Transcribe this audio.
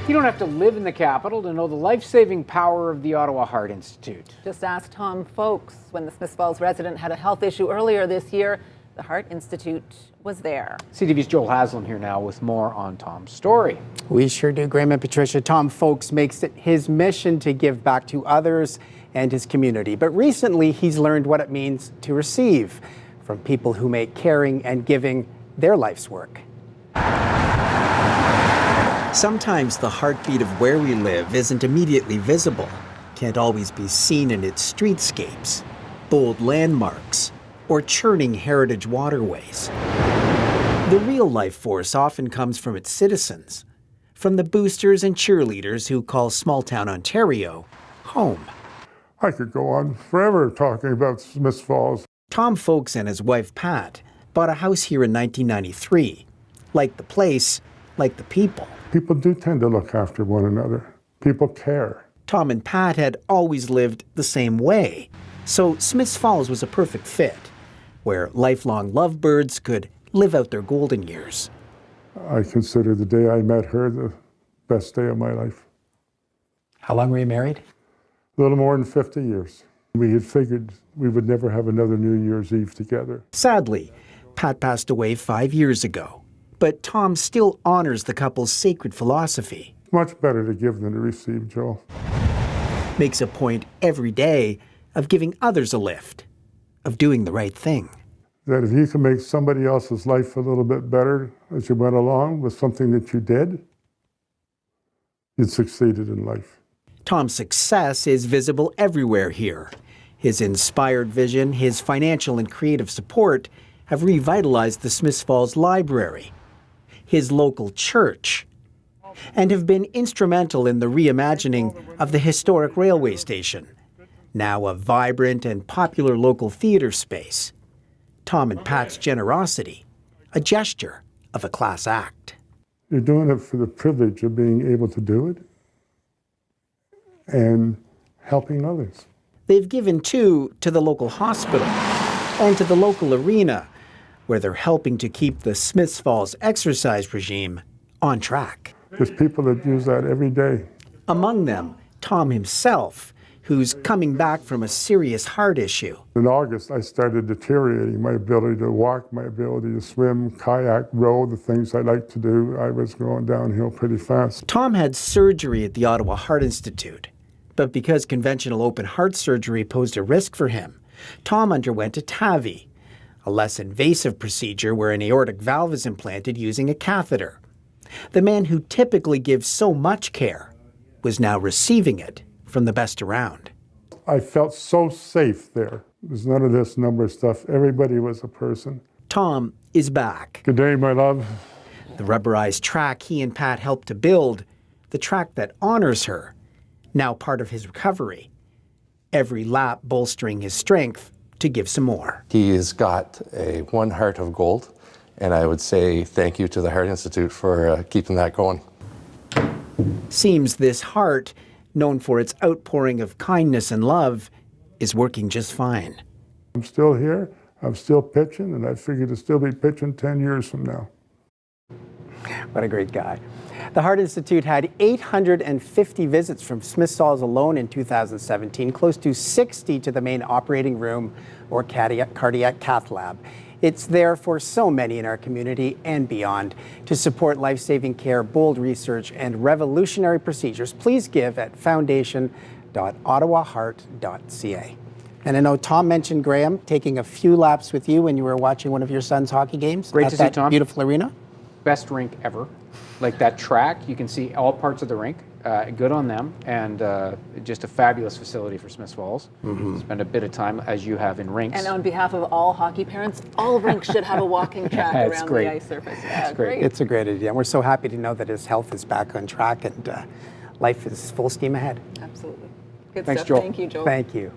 You don't have to live in the capital to know the life-saving power of the Ottawa Heart Institute. Just ask Tom Folks. When the Smiths Falls resident had a health issue earlier this year, the Heart Institute was there. CTV's Joel Haslam here now with more on Tom's story. We sure do, Graham and Patricia. Tom Folks makes it his mission to give back to others and his community. But recently, he's learned what it means to receive from people who make caring and giving their life's work. Sometimes the heartbeat of where we live isn't immediately visible, can't always be seen in its streetscapes, bold landmarks, or churning heritage waterways. The real life force often comes from its citizens, from the boosters and cheerleaders who call small-town Ontario home. I could go on forever talking about Smiths Falls. Tom Folks and his wife Pat bought a house here in 1993. Like the place, like the people. People do tend to look after one another. People care. Tom and Pat had always lived the same way, so Smiths Falls was a perfect fit, where lifelong lovebirds could live out their golden years. I consider the day I met her the best day of my life. How long were you married? A little more than 50 years. We had figured we would never have another New Year's Eve together. Sadly, Pat passed away 5 years ago, but Tom still honors the couple's sacred philosophy. Much better to give than to receive, Joel. Makes a point every day of giving others a lift, of doing the right thing. That if you can make somebody else's life a little bit better as you went along with something that you did, you'd succeeded in life. Tom's success is visible everywhere here. His inspired vision, his financial and creative support have revitalized the Smiths Falls Library, his local church, and have been instrumental in the reimagining of the historic railway station, now a vibrant and popular local theater space. Tom and Pat's generosity, a gesture of a class act. You're doing it for the privilege of being able to do it and helping others. They've given, too, to the local hospital and to the local arena, where they're helping to keep the Smiths Falls exercise regime on track. There's people that use that every day. Among them, Tom himself, who's coming back from a serious heart issue. In August, I started deteriorating. My ability to walk, my ability to swim, kayak, row, the things I like to do. I was going downhill pretty fast. Tom had surgery at the Ottawa Heart Institute, but because conventional open heart surgery posed a risk for him, Tom underwent a TAVI, a less invasive procedure where an aortic valve is implanted using a catheter. The man who typically gives so much care was now receiving it from the best around. I felt so safe there. There's none of this number stuff. Everybody was a person. Tom is back. Good day, my love. The rubberized track he and Pat helped to build, the track that honors her, now part of his recovery. Every lap bolstering his strength to give some more. He has got one heart of gold, and I would say thank you to the Heart Institute for keeping that going. Seems this heart, known for its outpouring of kindness and love, is working just fine. I'm still here, I'm still pitching, and I figure to still be pitching 10 years from now. What a great guy. The Heart Institute had 850 visits from Smiths Falls alone in 2017, close to 60 to the main operating room or cardiac cath lab. It's there for so many in our community and beyond. To support life-saving care, bold research, and revolutionary procedures, please give at foundation.ottawaheart.ca. And I know Tom mentioned, Graham, taking a few laps with you when you were watching one of your son's hockey games. Great at to see that Tom. Beautiful arena. Best rink ever. Like that track, you can see all parts of the rink. Good on them, and just a fabulous facility for Smiths Falls. Spend a bit of time, as you have, in rinks. And on behalf of all hockey parents, all rinks should have a walking track It's around great. the ice surface. Yeah, It's great. It's a great idea. And we're so happy to know that his health is back on track and life is full steam ahead. Absolutely. Good Thanks, stuff. Joel. Thank you, Joel. Thank you.